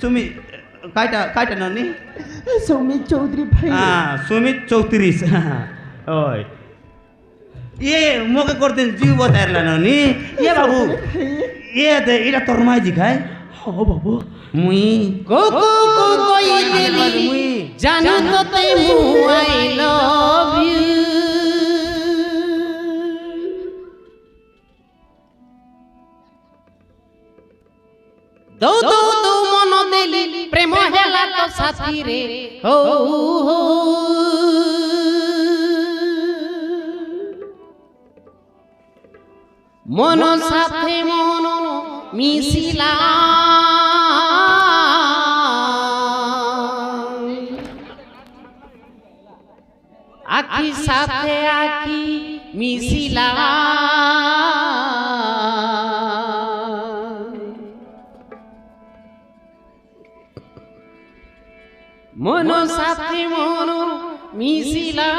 सुमित कायटा ननी सुमित चौधरी भाई सुमित 34 ओय ये मोके करते जीव बताइरला ननी ये बाबू ये दे इरा तोर माइजी खाय हाँ बाबू मुई कोको कोई दिली जानू तो ते मु आई लव यू दो दो दो मनो दिली प्रेम हेला तो साथी रे हो हो मनो साथे मनो मिसिला आखी साथे आखी मिसिला मनो साथे मनो मिसिला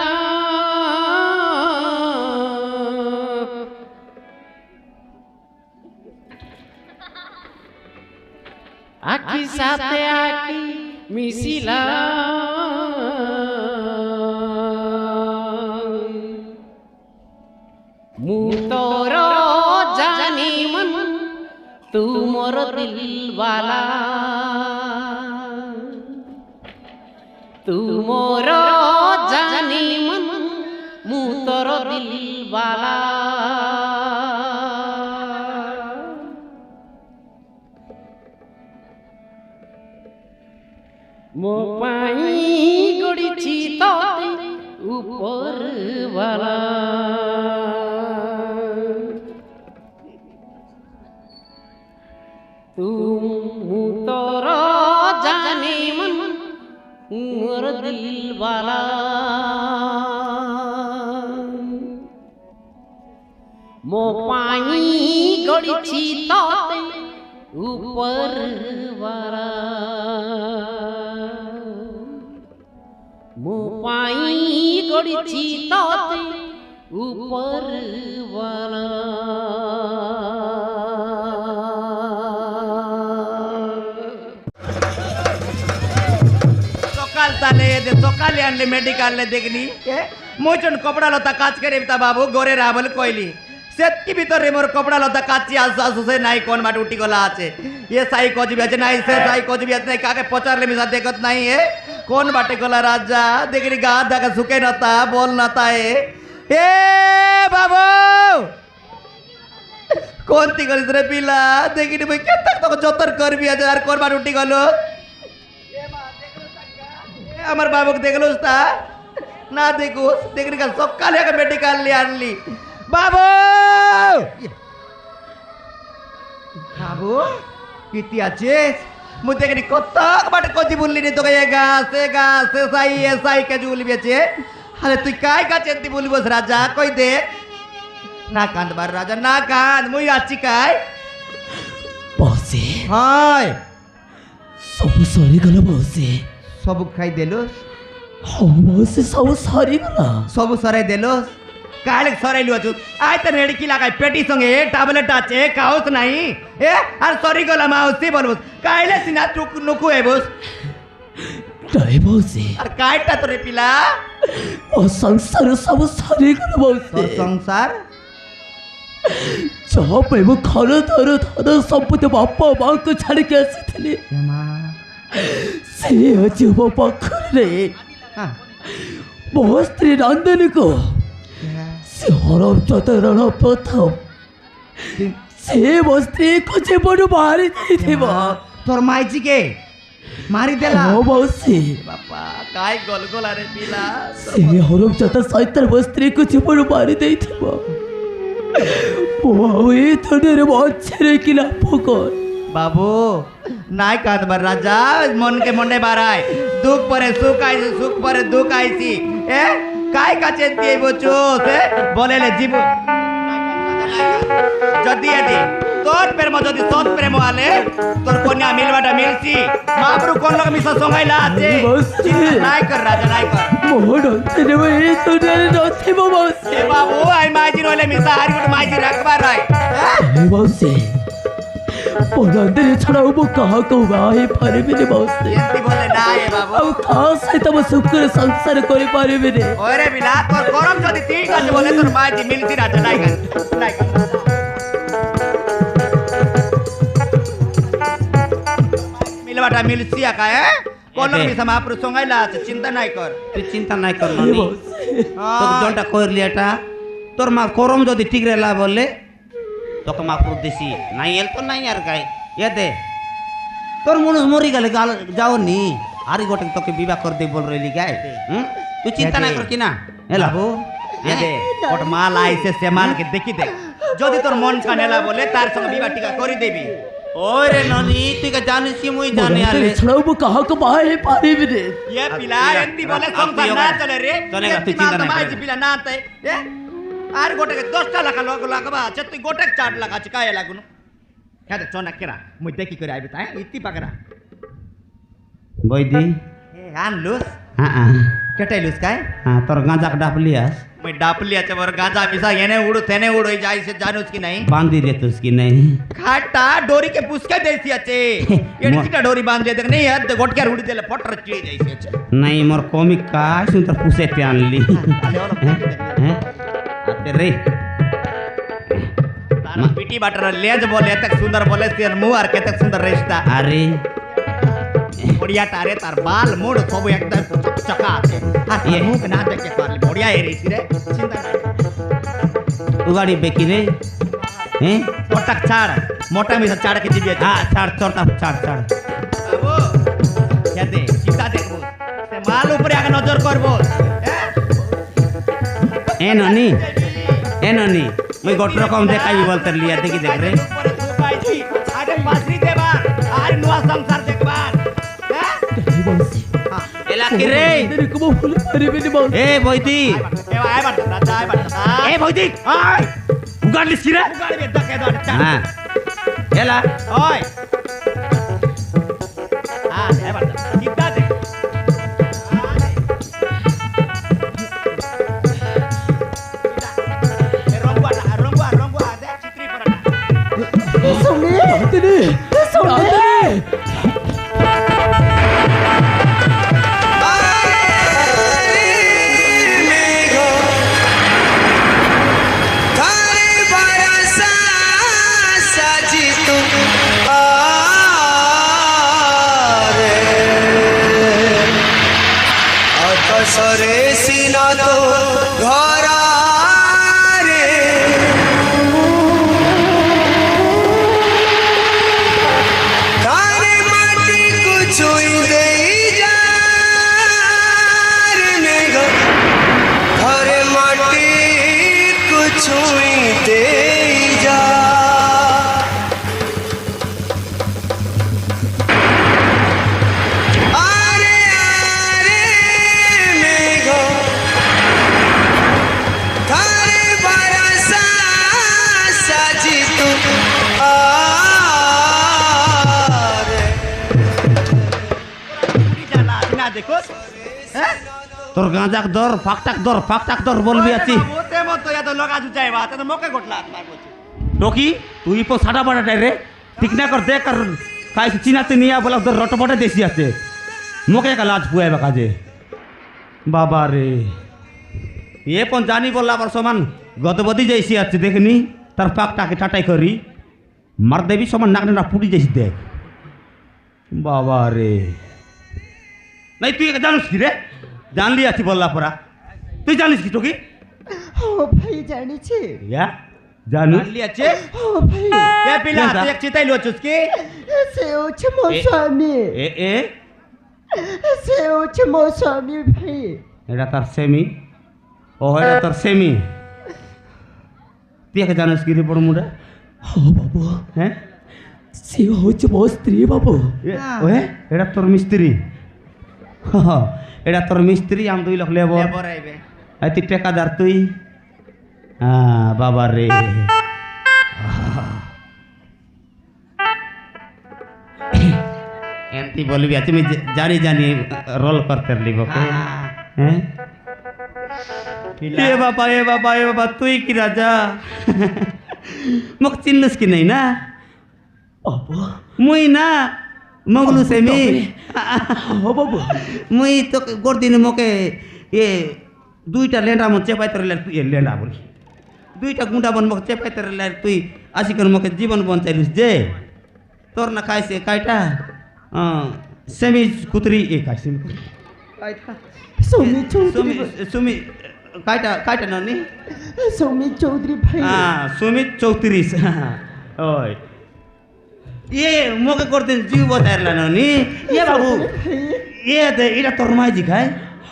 आखी साथे आखी मिसिला मु तोर जानी मन तू मोर दिल वाला तू मोर जानी मन मु तोर दिल वाला मो पाई गड़ीची तोते ऊपर वाला तू मु तोर जानी मन मोर दिल वाला मो पाई गड़ीची तोते ऊपर वाला मो पाई गड़ीची तोते ऊपर वाला सकाले आनले मेडिकल ले देखनी मोचन कपड़ा लता काच करे बाबू गोरे रावल कोइली सेतकी भीतर रे मोर कपड़ा लता काची आस आस से नाई कोन माट उठी गला আছে ये साई कोज भी আছে नाई से साई कोज भी আছে काके पचारले मिसा देखत नहीं है कोन बाटे गला राजा देखनी गा दागा सुके नता बोल नता है ए बाबू कोन ती गलिस रे पिला देखनी भाई केतक तो जोतर कर भी আছে আর कोन माट उठी गलो আমার বাবুকে দেখলোস তা না দেখোস দেখনি কাল সকালে আগে মেডিকেল লি আনলি বাবু বাবু কিতি আছে মু দেখনি কত বাটে কজি বললি নি তোকে গাছে সাই কে জুলি বেচে আরে তুই কাই গাছে এন্তি বলিবস রাজা কই দে না কাঁদ বার রাজা না কাঁদ মুই আছি কাই বসে হায় सब सरी गला बसे सब खाई देलोस हाँ बसे सब सरी गला सब सराई देलोस काले सराइलु अछु आय त रेडकी लागाय पेटी संगे टैबलेट আছে খাওস নাই এ আর সরি গলা মাউসি বলবস কাইলে সিনা টুক নুকু এবস नहीं बसे আর কাইটা তোরে পিলা ओ संसार सब सरी गला बसे संसार जहाँ पे वो खाना धर धर संपत्ति बापा माँ को छाड़ के आसी से अजीब पाखरे बहुत स्त्री नंदनी को से हरम चतरण प्रथम से स्त्री को जीवन मारी दी तोर माइजी के मारी देला ओ बसे बापा काय गलगला रे पिला से हरम चतर सैतर स्त्री को जीवन मारी दी बाबू नाई कांदबार राजा मन के मंडे बाराय दुख परे सुख आइसी सुख परे दुख आइसी ए काय काचे दिए बचो से बोले ले जीव जदी एदी तोर प्रेम जदी सत प्रेम आले तोर कन्या मिलबाटा मिलसी महाप्रभु कोन लग मिसा संगाइला আছে नाई कर राजा नाई कर मोहन तेरे में तो तेरे नथी बसे ए बाबू आई माइजी रोले मिसा हारी गुट माइजी रखबार राय बसे পরাদের ছাড়াও মো কাহাকে বাহে পারিবিনি বসে এমতি বলে না এ বাবু ଆଉ କାହା ସହିତ ମୁଁ ସୁଖରେ ସଂସାର କରିପାରିବିନି ওরে বিলা তোর গরম যদি ঠিক আছে বলে তোর মাইজি মিলতি রাজা নাই নাই মিলবাটা মিলছি একা কোন মিছা মাপুর সঙ্গাইলা আছে চিন্তা নাই কর তুই চিন্তা নাই কর ননি তোকে জলটা কইরলি এটা তোর মা করম যদি ঠিক রেলা বললে তোকে মাপুর দিছি নাই এল তো নাই আর গাই এ দে তোর মনুষ মরি গেলে যাওনি আরে গোটে তোকে বিবাহ করে দে বল রইলি গাই তুই চিন্তা না কর কি না এলা বাবু এ দে ওট মাল আইছে সে মালকে দেখি দে যদি তোর মন কানেলা বলে তার সঙ্গে বিবাহ টিকা করে দেবি ওরে ননি তুই কে জানিস কি মুই জানি আরে পরাদের ছাড়াও ମୁଁ କାହାକୁ ବାहे ପାରିବିନି ये पिला एंती बोले संसार ना चले रे चलेगा तू चिंता नहीं माइजी पिला ना आते ए आर गोटे के 10 टा लाख लोग लागबा छ तू गोटे 4 लाख छ काय लागुनु क्या चोना केरा मुई देखि करे आबि ता इति पकड़ा বৈদি ए आन लुस হ্যাঁ केटे लुस काय হ্যাঁ তোর গাঁজা ডাপলিয়াস मुई डापलिया छ बर गाजा मिसा येने उड़ो तेने उड़ो जाई से जानूस की नहीं बांधी रे तुस की नहीं खाटा डोरी के पुसके देसी अच्छे एडीटा डोरी बांध दे नहीं यार गोट के उड़ी देले फटर चिड़ी जाई से नहीं मोर कॉमिक का सुंदर पुसे ते आनली हैं आते रे तारा पीटी बाटर लेज बोले तक सुंदर बोले तेर मुंह आर के तक सुंदर रिश्ता अरे बढ़िया तारे तार बाल मूड सब एकदम चका आते ये मुंह के ना देख के कर बढ़िया है रे चिंता नहीं उगाड़ी बेकी रे हैं मोटक छाड़ मोटा में से छाड़ के जीबे हाँ छाड़ छोटा छाड़ छाड़ बाबू क्या दे चिंता देखबो से माल ऊपर आके नजर करबो ए ननी मैं गोट रकम देखाई बोलते लिया देखी देख रे आरे पासरी देबा आरे नुआ संसार देखबा एला की रे ପରାକୁ ମୁଁ ଭୁଲି ପାରିବିନି ବସ ए বৈদি आय बट राजा आय बट ए বৈদি आय उगाड़लिस की रे उगाड़ बे दके दो हाँ एला ओय हां आय बट चिंता दे रंगवा दे चित्री पराटा ଚାନ୍ଦିନୀ ଚାନ୍ଦିନୀ সরে সিনা তো ঘরা রে কারে মাটি কুছুই দেই যা রে মেঘ ঘরে মাটি কুছুই দেই যা देखो তোর গাঁজাক দর ফাকটাক দর বলবি আছি ওতে মত তো এত লগা জুচাই বাত তো মকে গটলা মারবো টকি তুই পো সাটা বাটাটা রে ঠিক না কর দেখ আর কাই চিনাতে নিয়া বলা তোর রটপটে দেশি আছে মোকে কা লাজ পুয়াইবা কাজে বাবা রে এ পন জানি বললা আবার সমান গদবদি যাইছি আছে দেখনি তার পাকটাকে টাটাই করি মার দেবি সমান নাকনা পুটি যাইছি দেখ বাবা রে নাই তুই জানিস কি রে জানলি আছি বললা পরা তুই জানিস কি টকি ও ভাই জানিছে ইয়া জানু জানলি আছে ও ভাই কে পিলা তুই এক চিতাই লচুস কি সে হচ্ছে মো স্বামী এ এ সে হচ্ছে মো স্বামী ভাই এটা তার সেমি ও এটা তোর সেমি তুই একে জানিস কি রে বড় মুড়া ହଁ ବାବୁ হ্যাঁ ସିଏ ହେଉଛି ମୋ ସ୍ତ୍ରୀ ବାବୁ ওহে এটা তোর মিস্ত্রি এটা তোর মিস্ত্রি আম 2 লাখ লেবর লেবর আইবে আই তুই টেকাদার তুই হ্যাঁ বাবা রে এমতি বলবি তুমি জানি রোল করতে লিব হ্যাঁ এ বাবা তুই কি রাজা মোক চিনলুস কি নাই না বাবু মুই না মগলু সেমি ও বাবু মুই তো গোরদিন মোকে এ দুইটা লেন্ডা মন চেপাই তরলে তুই লেন্ডা বলি দুইটা গুঁডা বন মোকে চেপাই তরলে তুই আসিকন মোকে জীবন বঞ্চাইলিস যে তোর না খাইছে কাইটা সেমি কুতরি এ খাই সেমি কাইটা সৌমি চৌধুরী সুমি সুমি কাইটা কাইটা নানি সৌমি চৌধুরী ভাই সুমিত 34 ওই ये मोके करते जीव बताइरला नानी ये बाबू ये दे इरा तोर माई जी खाए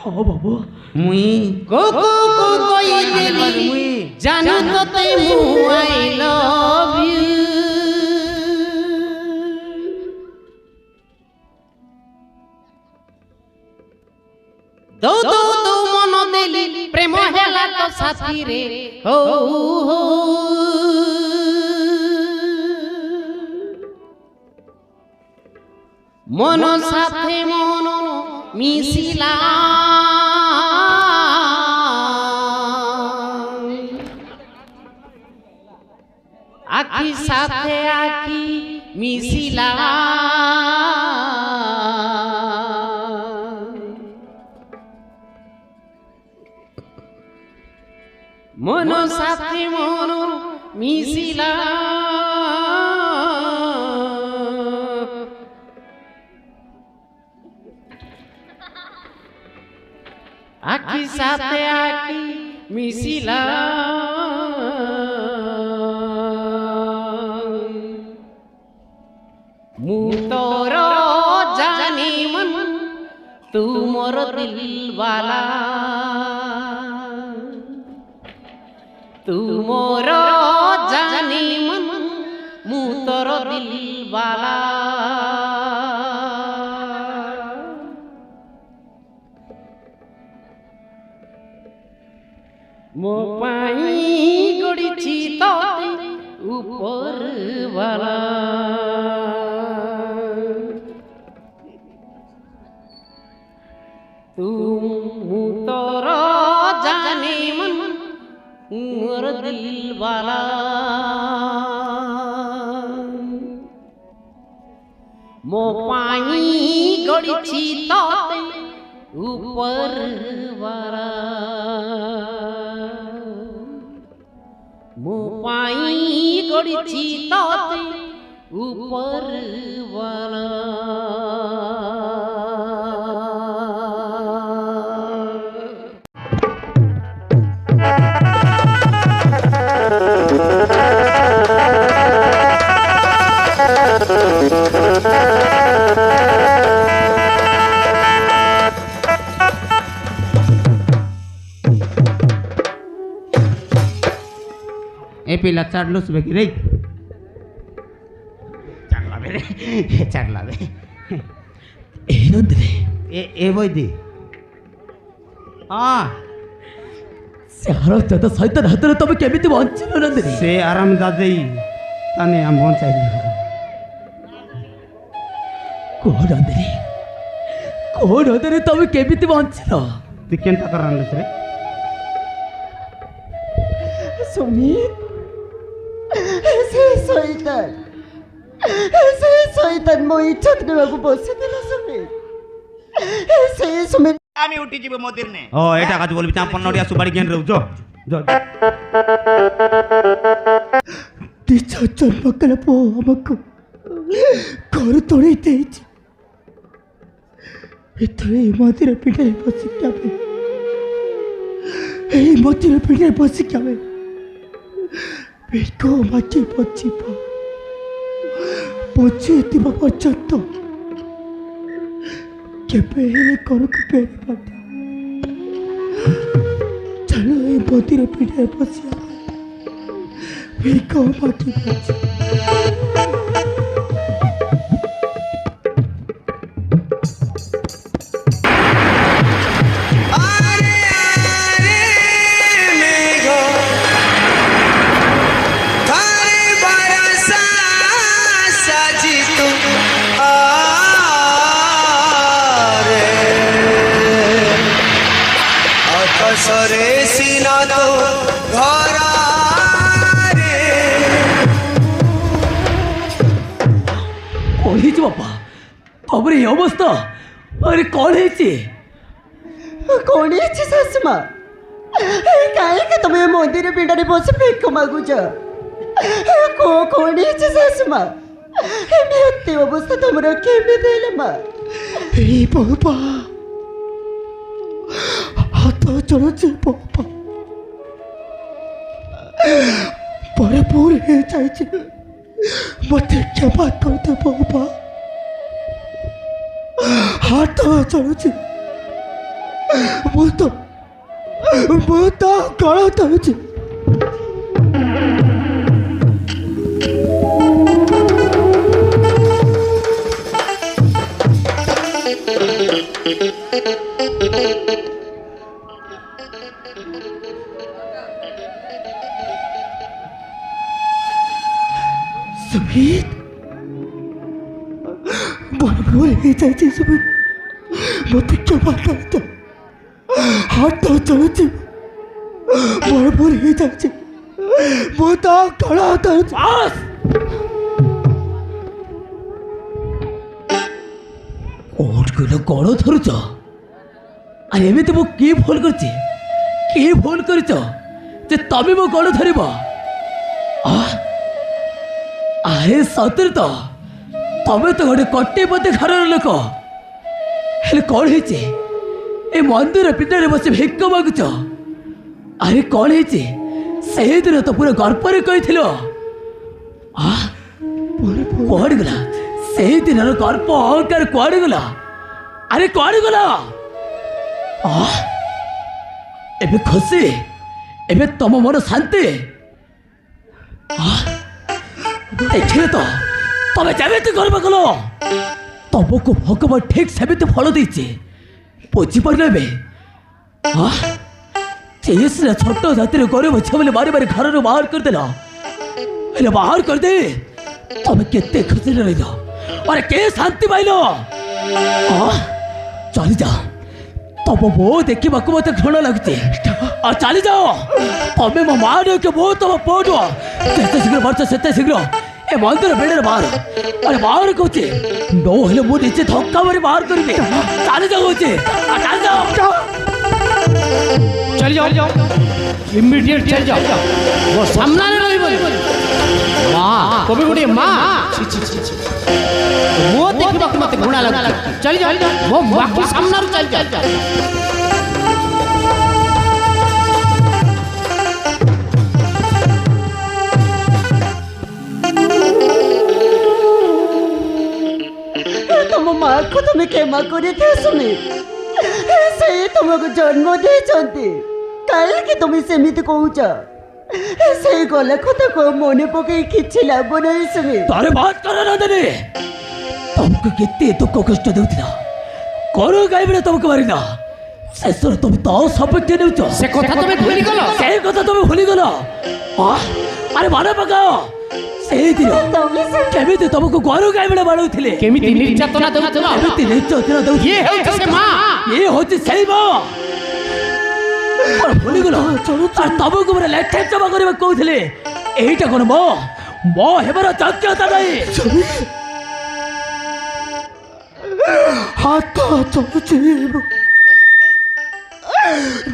ও বাবু मुई কোকো কোকোই দেলি জানো তো তাই মু আই লাভ ইউ দো দো দো মন দেলি প্রেম হেলা তো সাথী রে হো হো মন সাথে মন মিশিলা আখি সাথে আখি মিশিলা মন সাথে মন মিশিলা আখি সাথে আখি মিশিলা মু তোর জানি মন তু মোর দিলওয়ালা তু মোর জানি মন মু তোর দিলওয়ালা মো পাই গড়িছি তোতে উপরওয়ালা তু তোর জানি মন মোর দিলওয়ালা মো পাই গড়িছি তোতে উপরওয়ালা মো পাই গড়িছি তোতে উপরওয়ালা ए पिला चाडलोस बेकी रे चाडला बे रे चाडला बे ಏನಂದ್ರೆ ए বইদি हाँ ସେ ହରପ୍ରତ ସୈତାନ ହାତରେ ତମେ କେମିତି ବଞ୍ଚିଲ ନନ୍ଦିନୀ से आराम दादेई ताने हम भन चाहिए କୁହ ନନ୍ଦିନୀ କୁହ ନନ୍ଦିନୀ ତମେ କେମିତି ବଞ୍ଚିଲ तू केनता करानस रे সৌমি সে শয়তান ମୋ ইজ্জত নেବାକୁ বসেছিল সৌমি সে সৌমি আমি উঠি যাব মদির নে ओ एटा काज बोलबी चां पन्नडिया सुबारी गेन रहू जो जो ନିଜ ଜନ୍ମ କଳ ପୁଅ ଆମକୁ ଘର ତୋଳେଇ ଦେଇଛି ଏଥର ଏଇ ମନ୍ଦିର ପିଣ୍ଡାରେ ବସିକି ଆମେ ଏଇ ମନ୍ଦିର ପିଣ୍ଡାରେ ବସିକି ଆମେ ବେକ ମାଟି ପଚିଥିବା ପର୍ଯ୍ୟନ୍ତ କେବେ ହେଲେ ଘରକୁ ଫେରିବାନି ଚାଲ ଏଇ ମନ୍ଦିର ପିଣ୍ଡାରେ ବସିବା ବେକ ମାଟି ପଚି আরে আরে মেঘ ধারে বরসা সাজি তু আরে আকাশরে সিনা তো ঘরা রে ହେଇଛି ବାପା ତମର এই ଅବସ୍ଥା ଆରେ କ'ଣ ହେଇଛି कौन है सासु माँ कहीं तुम मंदिर पिंडारे बस भिक मागुच कौन है सासु माँ एते अवस्था तुम केमी देले माँ बाबा हाथ चलुचे बाबा बड़े पूरे हो जाए मत क्षमा करते बाबा हाथ चलुचे बहुत गला धरुचे सुमित बड़ भूल हो जाए सुमित मत क्षमा करते हाथ चलुचे बड़ भूल हो जाए बहुत गला धरुचे କୋଉଠିକୁ ଗଳ ଧରୁଛ ଆରେ ଏମିତି ମୁଁ କି ଭୁଲ କରିଛି କି ଭୁଲ କରିଛ ଯେ ତମେ ମୋ ଗଳ ଧରିବ ଆରେ ସତରେ ତ ତମେ ତ ଗୋଟେ କୋଟିପତି ଘରର ଲୋକ ହେଲେ କ'ଣ ହେଇଛି ଏ ମନ୍ଦିର ପିଣ୍ଡରେ ବସି ଭିକ ମାଗୁଛ ଆରେ କ'ଣ ହେଇଛି ସେଇଦିନ ତ ପୁରା ଗର୍ବରେ କହିଥିଲ କୁଆଡ଼େ ଗଲା ସେଇଦିନର ଗର୍ବ ଅହଙ୍କାର କୁଆଡ଼େ ଗଲା ଆରେ କୁଆଡ଼େ ଗଲା ଏବେ ଖୁସି ଏବେ ତମ ମନ ଶାନ୍ତି ଦେଖିଲେ ତ ତମେ ଯେମିତି ଗର୍ବ କଲ ତମକୁ ଭଗବାନ ଠିକ ସେମିତି ଫଳ ଦେଇଛି ବୁଝିପାରିଲ ଏବେ ସିନା ଛୋଟ ଜାତିରେ ଗରିବ ଝିଅ ବୋଲି ମାରି ମାରି ଘରରୁ ବାହାର କରିଦେଲ ହେଲେ ବାହାର କରିଦେ ତମେ କେତେ ଖୁସିରେ ରହିଲ अरे के शांति पाइल चली जाओ तब बो देखा मत घृणा लगुचे और चली जाओ तमें मो माँ के बो तुम पढ़ जिते शीघ्र पार्छ से शीघ्र ए मंदिर बेड़े बाहर अरे बाहर कहे नोले मुझे धक्का मारी बाहर करी चली जाओ चल जाओ इमीडिएट चल जाओ वो सामना नहीं बोल माँ कभी गोटे माँ वो देखा मत घृणा लग चल जाओ वो माँ के सामना चल जाओ तुम माँ को तुम्हें क्षमा करे थे सुमित से तुमको जन्म दे कहीं तुम सेमित कहूच से गला कथा को मन पकई किसी लाभ नहीं सुमित तारे बात कर नंदनी तुमको कितने दुख कष्ट देउथिला करो गाय बड़े तुमको मारिना शेषर तुम तो सपक्ष नेउछ से कथा तुम्हें भूली गलो से कथा तुम भूली गलो अरे मन पकाओ से दिन केमिति तुमको गरु गाय बड़े बाड़ुथिले केमिति निर्यातना देउथला केमिति निर्यातना देउ ये होछ से मां ये होछ सही मां भूली गलो तुमको मेरे लेखे जमा करबा कहउथिले एटा कोन मो हेबार योग्यता नहीं हाथ चलुचे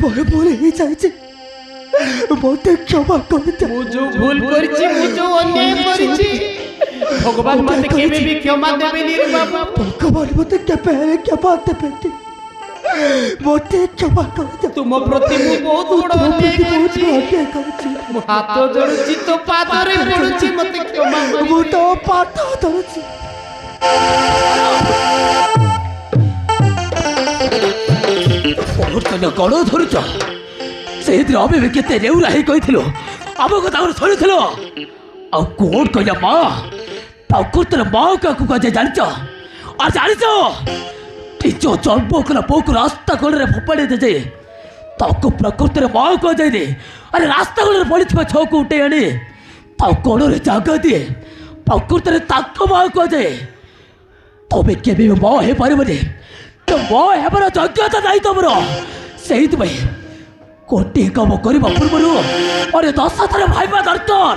बड़े भूल हो जाए मत क्षमा कर मु जो भूल करछि मु जो अन्याय करछि भगवान मते केबे भी क्षमा देबेनी रे बाबा भगवान मत केबे क्षमा देबेनी मत क्षमा कर तुम प्रति मु बहुत बड़ अन्याय करछि हाथ जोड़छि तो पादरे पड़ुछि मते क्षमा कर मु तो पाद धरुछि गड़ धरुच से अभी केते रेउरा ही कही आम कथा शुणुल कौन कहला माँ प्रकृत माँ क्या कहे जान निज जन्म कला पो को रास्ता कड़े फोपाड़ी दे जाए ताको प्रकृत माँ कह जाए अरे रास्ता कड़े पड़ी छो को उठे आनी कड़े जगह दिए प्रकृत माँ कह जाए तबे के माँ हो पारे तो माँ हेबार योग्यता नहीं तुम से गोटे कम करने पूर्व अरे 10 थर भाइबा दरकार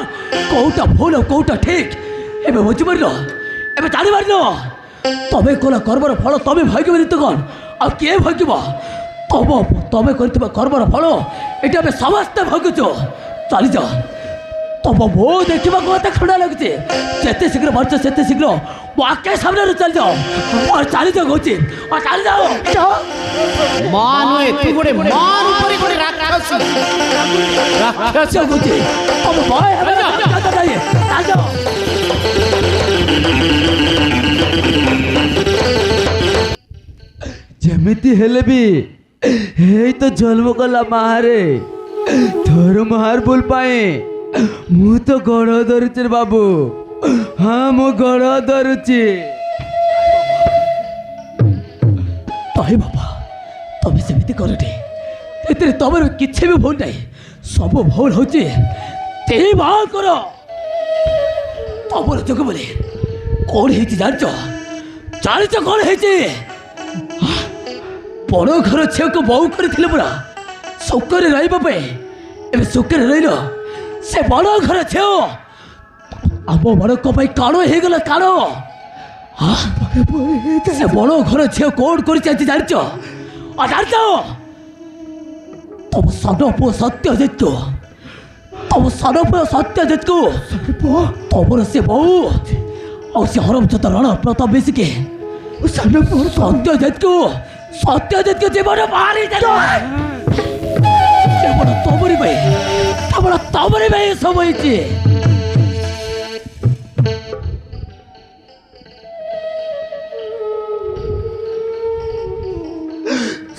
कौटा भूल कौटा ठीक एवं बुझीपार एवं जापार তবে কলা কর্মর ফল তবে ভাগ্যবান তো কন আর কে ভাগ্যব তব তবে করতে কর্মর ফল এটা আমি সমস্ত ভাগ্যছ চালি যা তব বউ ଦେଖିବାକୁ ମୋତେ ଖଣ୍ଡା ଲାଗୁଛି ଯେତେ ଶୀଘ୍ର ପାରୁଛ ସେତେ ଶୀଘ୍ର ମୋ ଆଖି ସାମ୍ନାରେ ଚାଲିଯାଅ ଆଉ ଚାଲିଯାଅ କହୁଛି ଆଉ ଚାଲିଯାଅ ମା ନୁହେଁ ତୁ ଗୋଟେ ମାନ ଉପରେ ଗୋଟେ ରାକ୍ଷସ ରାକ୍ଷସ କହୁଛି ତମ ଭୟ ହେବେ ନା ଚାଲିଯାଅ ଯେମିତି ହେଲେ ବି ଏଇ ତ ଜନ୍ମ କଲା ମାରେ ତୋର ମାର ଭୁଲ ପାଇଁ ମୁଁ ତ ଗଡ଼ ଧରୁଛି ରେ ବାବୁ ହଁ ମୁଁ ଗଡ଼ ଧରୁଛି ତହେ ବାପା ତମେ ସେମିତି କରଟେ ଏଥିରେ ତମର କିଛି ବି ଭୁଲ ନାହିଁ ସବୁ ଭୁଲ ହଉଛି ତେ ମାଙ୍କର ତମର ଯୋଗ ବୋଲି କଣ ହେଇଛି ଜାଣିଛ କଣ ହେଇଛି ବଡ଼ ଘର ଝିଅକୁ ବୋଉ କରିଥିଲେ ପୁରା ସୁଖରେ ରହିବା ପାଇଁ ଏବେ ସୁଖରେ ରହିଲ ସେ ବଡ଼ ଘର ଝିଅ ଆମ ବଡ଼ଙ୍କ ପାଇଁ କାଣ ହେଇଗଲା କାଣ ସେ ବଡ଼ ଘର ଝିଅ କଣ କରିଛି ଆଜି ଜାଣିଛ ତମ ସାନ ପୁଅ ସତ୍ୟଜିତକୁ ତମର ସେ ବୋଉ ଆଉ ସେ ହରମଚନ୍ଦ୍ର ରଣ ପ୍ରତାପ ମିଶିକି ସତ୍ୟଜିତକୁ ଜୀବନ ମାରି କେବଳ ତମରି ପାଇଁ ସବୁ ହେଇଛି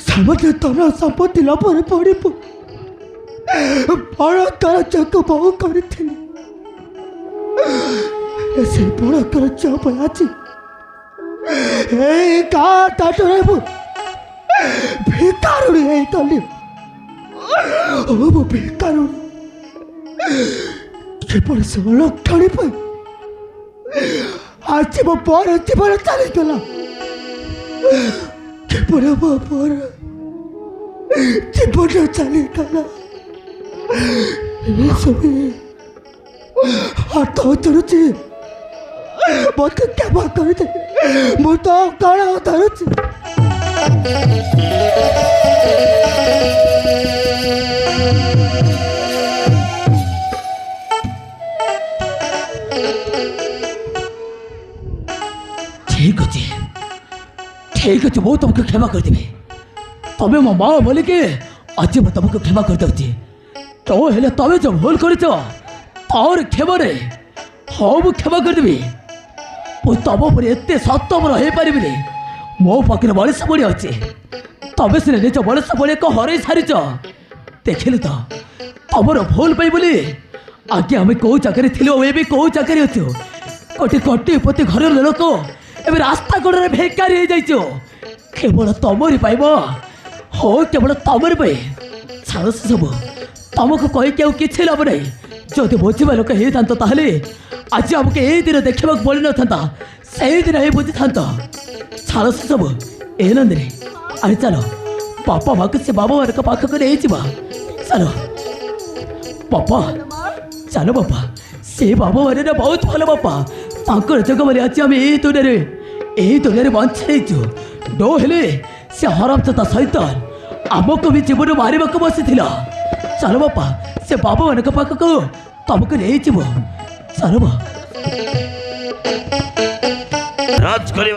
ସମସ୍ତେ ତମ ସମ୍ପତ୍ତି ଲୋଭରେ ପଡ଼ିବ ବଳକାର ଝିଅକୁ ବୋହୁ କରିଥିଲି ସେ ବଳକାର ଝିଅ ପାଇଁ ଆଜି ଏଇ ଗାଁ ଦାଣ୍ଡରେ ମୁଁ ଭିକାରୁଣୀ ହେଇଗଲି ମୁଁ ଭିକାରୁଣୀ କେବଳ ସେ ଲକ୍ଷଣୀ ପାଇଁ ଆଜି ମୋ ପର ଜୀବନ ଚାଲିଗଲା କେବଳ ମୋ ପର ଜୀବନ ଚାଲିଗଲା ଏସବୁ ହାତ ଧରୁଛି ମୋତେ କ୍ଷମା କରିଦେ ମୁଁ ତ ଗଳ ଧରୁଛି ଠିକ ଅଛି ମୁଁ ତମକୁ କ୍ଷମା କରିଦେବି ତମେ ମୋ ମା ବୋଲିକି ଆଜି ମୁଁ ତମକୁ କ୍ଷମା କରିଦେଉଛି ତ ହେଲେ ତମେ ଯେଉଁ ଭୁଲ କରିଛ ତୋର କ୍ଷମାରେ ହଉ ମୁଁ କ୍ଷମା କରିଦେବି ମୁଁ ତମ ଉପରେ ଏତେ ସତ୍ତମର ହେଇପାରିବିନି ମୋ ପାଖରେ ମଣିଷ ବଳି ଅଛି ତମେ ସିନା ନିଜ ମଣିଷ ବଳିକୁ ହରେଇ ସାରିଛ ଦେଖିଲି ତ ତମର ଭୁଲ ପାଇଁ ବୋଲି ଆଜ୍ଞା ଆମେ କେଉଁ ଜାଗାରେ ଥିଲୁ ଏବେ କେଉଁ ଜାଗାରେ ଅଛୁ କୋଟିପତି ଘରର ଲୋକ ଏବେ ରାସ୍ତା କଡ଼ରେ ଭିକାରୀ ହେଇଯାଇଛ କେବଳ ତମରି ପାଇବ ହଉ କେବଳ ତମରି ପାଇଁ ଛାଡ଼ ସେ ସବୁ ତମକୁ କହିକି ଆଉ କିଛି ଲାଭ ନାହିଁ ଯଦି ବୁଝିବା ଲୋକ ହେଇଥାନ୍ତ ତାହେଲେ ଆଜି ଆମକୁ ଏଇ ଦିନ ଦେଖିବାକୁ ପଡ଼ିନଥାନ୍ତା ସେଇଦିନ ହିଁ ବୁଝିଥାନ୍ତ ଛାଡ଼ ସେ ସବୁ ଏ ନନ୍ଦିନୀ ଆରେ ଚାଲ ବାପା ମାକୁ ସେ ବାବା ମାନଙ୍କ ପାଖକୁ ନେଇଯିବା ଚାଲ ବାପା ଚାଲ ବାପା ସେ ବାବା ମାନେ ବହୁତ ଭଲ ବାପା ତାଙ୍କର ଯୋଗ ବୋଲି ଆଜି ଆମେ ଏଇ ଦୁନିଆରେ ବଞ୍ଚି ହେଇଛୁ ନ ହେଲେ ସେ ହରମଚନ୍ଦ୍ର ସହିତ ଆମକୁ ବି ଜୀବନ ମାରିବାକୁ ବସିଥିଲା ଚାଲ ବାପା ସେ ବାବା ମାନଙ୍କ ପାଖକୁ ତମକୁ ନେଇଯିବ ଚାଲ ବା